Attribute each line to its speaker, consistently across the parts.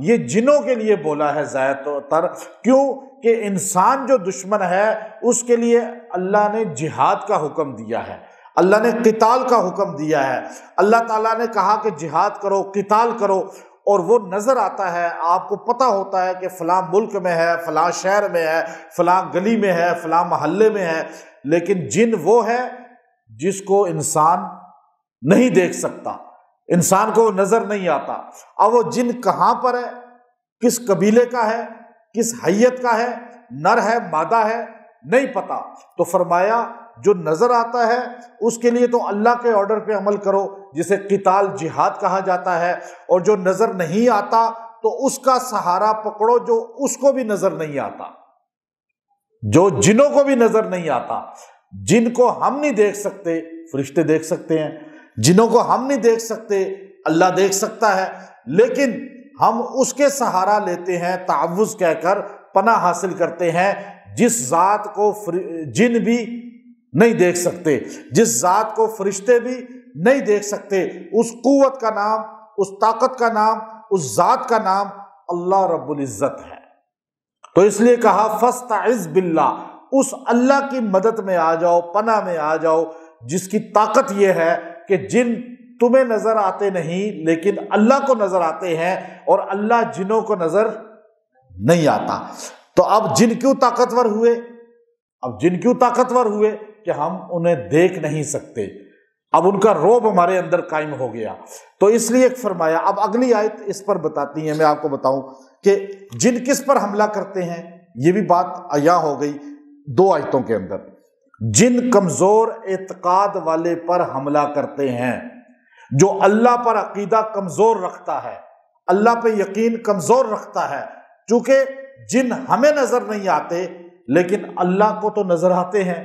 Speaker 1: یہ جنوں کے لیے بولا ہے زائد تر، کیوں کہ انسان جو دشمن ہے اس کے لیے اللہ نے جہاد کا حکم دیا ہے، اللہ نے قتال کا حکم دیا ہے، اللہ تعالیٰ نے کہا کہ جہاد کرو، قتال کرو، اور وہ نظر آتا ہے، آپ کو پتہ ہوتا ہے کہ فلاں ملک میں ہے، فلاں شہر میں ہے، فلاں گلی میں ہے، فلاں محلے میں ہے، لیکن جن وہ ہے جس کو انسان نہیں دیکھ سکتا، انسان کو نظر نہیں آتا۔ اب وہ جن کہاں پر ہے، کس قبیلے کا ہے، کس حیت کا ہے، نر ہے مادہ ہے، نہیں پتا، تو فرمایا جو نظر آتا ہے اس کے لیے تو اللہ کے آرڈر پہ عمل کرو جسے قتال جہاد کہا جاتا ہے، اور جو نظر نہیں آتا تو اس کا سہارا پکڑو جو اس کو بھی نظر نہیں آتا، جو جنوں کو بھی نظر نہیں آتا۔ جن کو ہم نہیں دیکھ سکتے فرشتے دیکھ سکتے ہیں، جنوں کو ہم نہیں دیکھ سکتے اللہ دیکھ سکتا ہے، لیکن ہم اس کے سہارا لیتے ہیں، تعوذ کہہ کر پناہ حاصل کرتے ہیں جس ذات کو جن بھی نہیں دیکھ سکتے، جس ذات کو فرشتے بھی نہیں دیکھ سکتے، اس قوت کا نام، اس طاقت کا نام، اس ذات کا نام اللہ رب العزت ہے۔ تو اس لیے کہا فاستعذ باللہ، اس اللہ کی مدد میں آ جاؤ، پناہ میں آ جاؤ جس کی طاقت یہ ہے کہ جن تمہیں نظر آتے نہیں لیکن اللہ کو نظر آتے ہیں، اور اللہ جنوں کو نظر نہیں آتا۔ تو اب جن کیوں طاقتور ہوئے؟ اب جن کیوں طاقتور ہوئے کہ ہم انہیں دیکھ نہیں سکتے، اب ان کا رعب ہمارے اندر قائم ہو گیا۔ تو اس لیے فرمایا، اب اگلی آیت اس پر بتاتی ہے، میں آپ کو بتاؤں کہ جن کس پر حملہ کرتے ہیں، یہ بھی بات عیاں ہو گئی دو آیتوں کے اندر۔ جن کمزور اعتقاد والے پر حملہ کرتے ہیں، جو اللہ پر عقیدہ کمزور رکھتا ہے، اللہ پہ یقین کمزور رکھتا ہے، چونکہ جن ہمیں نظر نہیں آتے لیکن اللہ کو تو نظر آتے ہیں،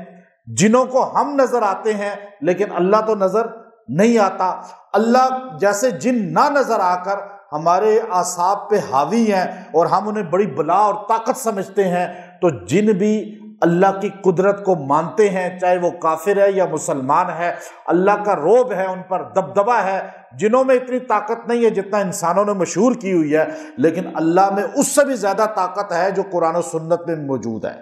Speaker 1: جنوں کو ہم نظر آتے ہیں لیکن اللہ تو نظر نہیں آتا۔ اللہ جیسے جن نہ نظر آ کر ہمارے اعصاب پہ حاوی ہیں اور ہم انہیں بڑی بلا اور طاقت سمجھتے ہیں، تو جن بھی اللہ کی قدرت کو مانتے ہیں، چاہے وہ کافر ہے یا مسلمان ہے، اللہ کا رعب ہے ان پر، دبدبہ ہے۔ جنوں میں اتنی طاقت نہیں ہے جتنا انسانوں نے مشہور کی ہوئی ہے، لیکن اللہ میں اس سے بھی زیادہ طاقت ہے جو قرآن و سنت میں موجود ہے،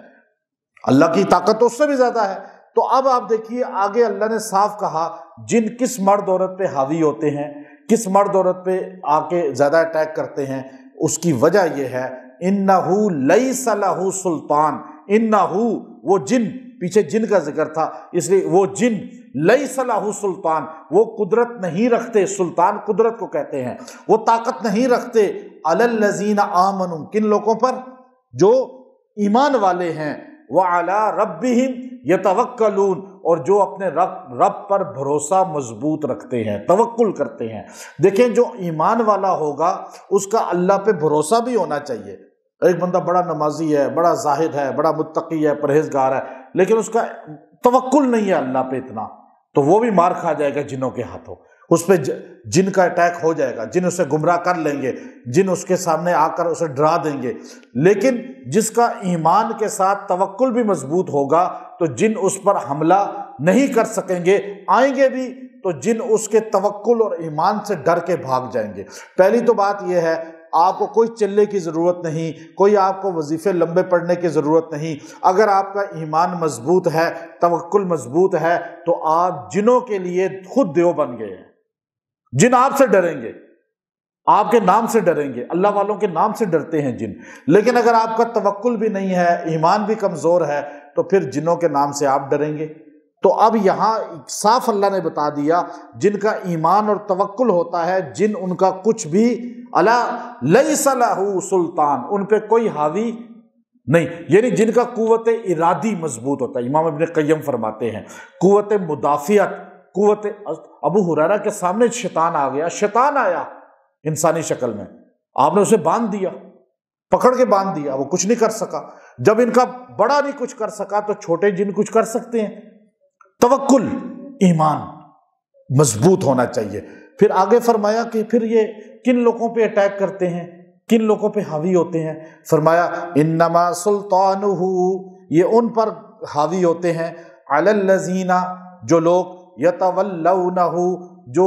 Speaker 1: اللہ کی طاقت تو اس سے بھی زیادہ ہے۔ تو اب آپ دیکھیے آگے اللہ نے صاف کہا جن کس مرد عورت پہ حاوی ہوتے ہیں، کس مرد عورت پہ آ کے زیادہ اٹیک کرتے ہیں، اس کی وجہ یہ ہے انہو لیس لہ سلطان، انہو وہ جن، پیچھے جن کا ذکر تھا اس لیے وہ جن لیس لہ سلطان، وہ قدرت نہیں رکھتے، سلطان قدرت کو کہتے ہیں، وہ طاقت نہیں رکھتے، علی الذین آمنوا، کن لوگوں پر؟ جو ایمان والے ہیں، وعلی ربہم یتوکلون، اور جو اپنے رب پر بھروسہ مضبوط رکھتے ہیں، توکل کرتے ہیں۔ دیکھیں جو ایمان والا ہوگا اس کا اللہ پہ بھروسہ بھی ہونا چاہیے۔ ایک بندہ بڑا نمازی ہے، بڑا زاہد ہے، بڑا متقی ہے، پرہیزگار ہے، لیکن اس کا توکل نہیں ہے اللہ پہ اتنا، تو وہ بھی مار کھا جائے گا جنوں کے ہاتھوں، اس پہ جن کا اٹیک ہو جائے گا، جن اسے گمراہ کر لیں گے، جن اس کے سامنے آ کر اسے ڈرا دیں گے۔ لیکن جس کا ایمان کے ساتھ توکل بھی مضبوط ہوگا تو جن اس پر حملہ نہیں کر سکیں گے، آئیں گے بھی تو جن اس کے توکل اور ایمان سے ڈر کے بھاگ جائیں گے۔ پہلی تو بات یہ ہے آپ کو کوئی چلے کی ضرورت نہیں، کوئی آپ کو وظیفے لمبے پڑھنے کی ضرورت نہیں۔ اگر آپ کا ایمان مضبوط ہے، توکل مضبوط ہے، تو آپ جنوں کے لیے خود دیو بن گئے ہیں۔ جن آپ سے ڈریں گے، آپ کے نام سے ڈریں گے، اللہ والوں کے نام سے ڈرتے ہیں جن۔ لیکن اگر آپ کا توکل بھی نہیں ہے، ایمان بھی کمزور ہے، تو پھر جنوں کے نام سے آپ ڈریں گے۔ تو اب یہاں صاف اللہ نے بتا دیا جن کا ایمان اور توکل ہوتا ہے، جن ان کا کچھ بھی الا لیس لہ سلطان، ان پہ کوئی حاوی نہیں، یعنی جن کا قوت ارادی مضبوط ہوتا ہے۔ امام ابن قیم فرماتے ہیں قوت مدافعت، قوت۔ ابو ہریرہ کے سامنے شیطان آ گیا، شیطان آیا انسانی شکل میں، آپ نے اسے باندھ دیا، پکڑ کے باندھ دیا، وہ کچھ نہیں کر سکا۔ جب ان کا بڑا نہیں کچھ کر سکا تو چھوٹے جن کچھ کر سکتے ہیں۔ توکل، ایمان مضبوط ہونا چاہیے۔ پھر آگے فرمایا کہ پھر یہ کن لوگوں پہ اٹیک کرتے ہیں، کن لوگوں پہ حاوی ہوتے ہیں؟ فرمایا انما سلطانہ، یہ ان پر حاوی ہوتے ہیں، علی الذین، جو لوگ یتولونہ، جو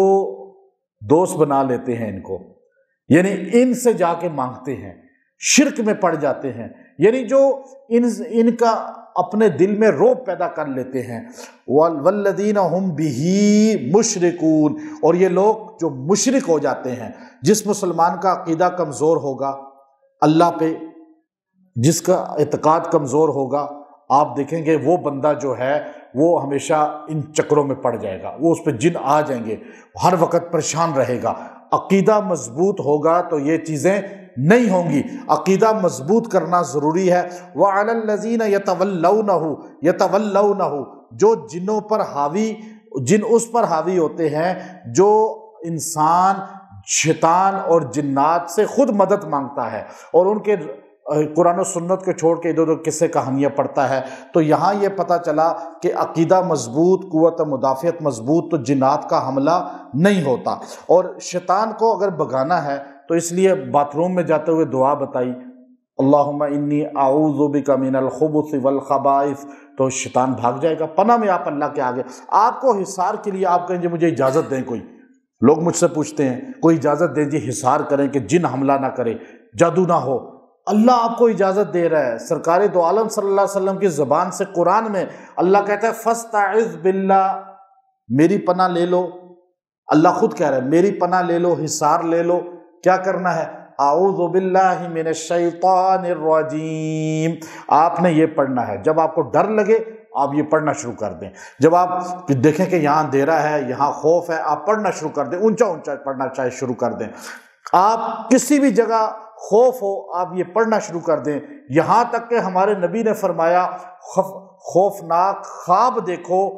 Speaker 1: دوست بنا لیتے ہیں ان کو، یعنی ان سے جا کے مانگتے ہیں، شرک میں پڑ جاتے ہیں، یعنی جو ان کا اپنے دل میں رعب پیدا کر لیتے ہیں۔ والذین ہم بہ مشرکون، اور یہ لوگ جو مشرک ہو جاتے ہیں، جس مسلمان کا عقیدہ کمزور ہوگا اللہ پہ، جس کا اعتقاد کمزور ہوگا، آپ دیکھیں گے وہ بندہ جو ہے وہ ہمیشہ ان چکروں میں پڑ جائے گا، وہ اس پہ جن آ جائیں گے، ہر وقت پریشان رہے گا۔ عقیدہ مضبوط ہوگا تو یہ چیزیں نہیں ہوں گی، عقیدہ مضبوط کرنا ضروری ہے۔ وَعَلَى الَّذِينَ يَتَوَلَّوْنَهُ، جو جنوں پر حاوی، جن اس پر حاوی ہوتے ہیں جو انسان شیطان اور جنات سے خود مدد مانگتا ہے اور ان کے قرآن و سنت کو چھوڑ کے ادھر ادھر قصے کہانیاں پڑھتا ہے۔ تو یہاں یہ پتہ چلا کہ عقیدہ مضبوط، قوت مدافعت مضبوط، تو جنات کا حملہ نہیں ہوتا۔ اور شیطان کو اگر بھگانا ہے تو اس لیے باتھ روم میں جاتے ہوئے دعا بتائی، اللہم انی اعوذ بک من الخبث والخبائث، تو شیطان بھاگ جائے گا۔ پناہ میں آپ اللہ کے آگے، آپ کو حصار کے لیے آپ کہیں جی مجھے اجازت دیں، کوئی لوگ مجھ سے پوچھتے ہیں کوئی اجازت دیں جی حصار کریں کہ جن حملہ نہ کرے، جادو نہ ہو۔ اللہ آپ کو اجازت دے رہا ہے، سرکار دو عالم صلی اللہ علیہ وسلم کی زبان سے قرآن میں اللہ کہتا ہے فاستعذ باللہ، میری پناہ لے لو۔ اللہ خود کہہ رہا ہے میری پناہ لے لو، حصار لے لو۔ کیا کرنا ہے؟ اعوذ باللہ من الشیطان الرجیم، آپ نے یہ پڑھنا ہے۔ جب آپ کو ڈر لگے آپ یہ پڑھنا شروع کر دیں، جب آپ دیکھیں کہ یہاں اندھیرا ہے، یہاں خوف ہے، آپ پڑھنا شروع کر دیں، اونچا اونچا پڑھنا چاہے شروع کر دیں۔ آپ کسی بھی جگہ خوف ہو آپ یہ پڑھنا شروع کر دیں، یہاں تک کہ ہمارے نبی نے فرمایا خوفناک خواب دیکھو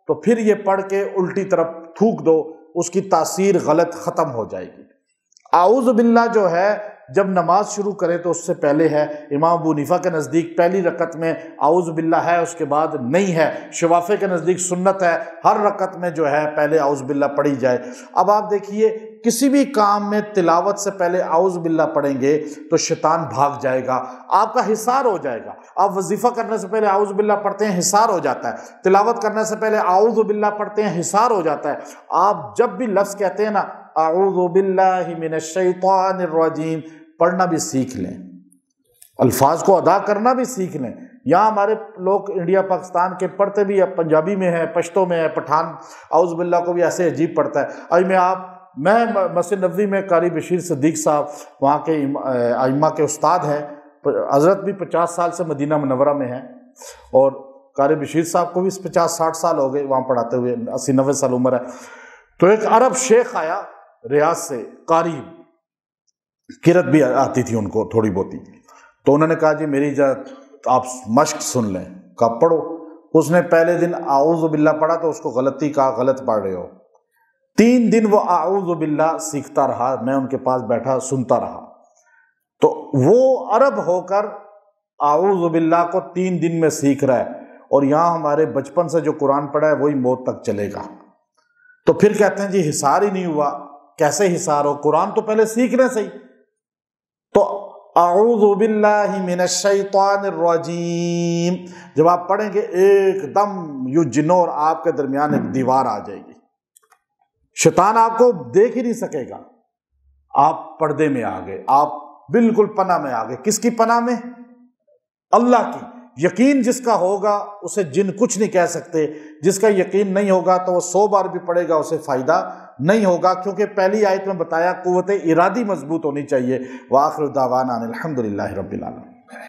Speaker 1: تو پھر یہ پڑھ کے الٹی طرف تھوک دو، اس کی تاثیر غلط ختم ہو جائے گی۔ اعوذ باللہ جو ہے جب نماز شروع کریں تو اس سے پہلے ہے، امام ابو حنیفہ کے نزدیک پہلی رکعت میں اعوذ باللہ ہے، اس کے بعد نہیں ہے۔ شوافی کے نزدیک سنت ہے، ہر رکعت میں جو ہے پہلے اعوذ باللہ پڑھی جائے۔ اب آپ دیکھیے کسی بھی کام میں تلاوت سے پہلے اعوذ باللہ پڑھیں گے تو شیطان بھاگ جائے گا، آپ کا حصار ہو جائے گا۔ آپ وظیفہ کرنے سے پہلے اعوذ باللہ پڑھتے ہیں، حصار ہو جاتا ہے۔ تلاوت کرنے سے پہلے اعوذ باللہ پڑھتے ہیں، حصار ہو جاتا ہے۔ آپ جب بھی لفظ کہتے ہیں نا اعوذ باللہ من الشیطان الرجیم، پڑھنا بھی سیکھ لیں، الفاظ کو ادا کرنا بھی سیکھ لیں۔ یہاں ہمارے لوگ انڈیا پاکستان کے پڑھتے بھی ہیں، پنجابی میں ہے، پشتو میں ہے، پٹھان اعوذ باللہ کو بھی ایسے عجیب پڑھتا ہے۔ میں مسجد نبوی میں قاری بشیر صدیق صاحب وہاں کے ائمہ کے استاد ہیں، حضرت بھی 50 سال سے مدینہ منورہ میں ہیں، اور قاری بشیر صاحب کو بھی 50-60 سال ہو گئے وہاں پڑھاتے ہوئے، 80-90 سال عمر ہے۔ تو ایک عرب شیخ آیا ریاض سے، قاری، قرأت بھی آتی تھی ان کو تھوڑی بہتی، تو انہوں نے کہا جی میری اجازت آپ مشق سن لیں، کہا پڑھو۔ اس نے پہلے دن اعوذ باللہ پڑھا تو اس کو غلطی کہا، غلط پڑھ رہے ہو۔ 3 دن وہ اعوذ باللہ سیکھتا رہا، میں ان کے پاس بیٹھا سنتا رہا، تو وہ عرب ہو کر اعوذ باللہ کو 3 دن میں سیکھ رہا ہے، اور یہاں ہمارے بچپن سے جو قرآن پڑھا ہے وہی موت تک چلے گا۔ تو پھر کہتے ہیں جی حصار ہی نہیں ہوا، کیسے حصار ہو؟ قرآن تو پہلے سیکھنے سے ہی۔ تو اعوذ باللہ من الشیطان الرجیم جب آپ پڑھیں گے ایک دم یوں جنوں اور آپ کے درمیان ایک دیوار آ جائے گی، شیطان آپ کو دیکھ ہی نہیں سکے گا، آپ پردے میں آ گئے، آپ بالکل پناہ میں آ گئے۔ کس کی پناہ میں؟ اللہ کی۔ یقین جس کا ہوگا اسے جن کچھ نہیں کہہ سکتے، جس کا یقین نہیں ہوگا تو وہ 100 بار بھی پڑھے گا اسے فائدہ نہیں ہوگا، کیونکہ پہلی آیت میں بتایا قوت ارادی مضبوط ہونی چاہیے۔ وآخر دعوانا الحمدللہ رب العالمین۔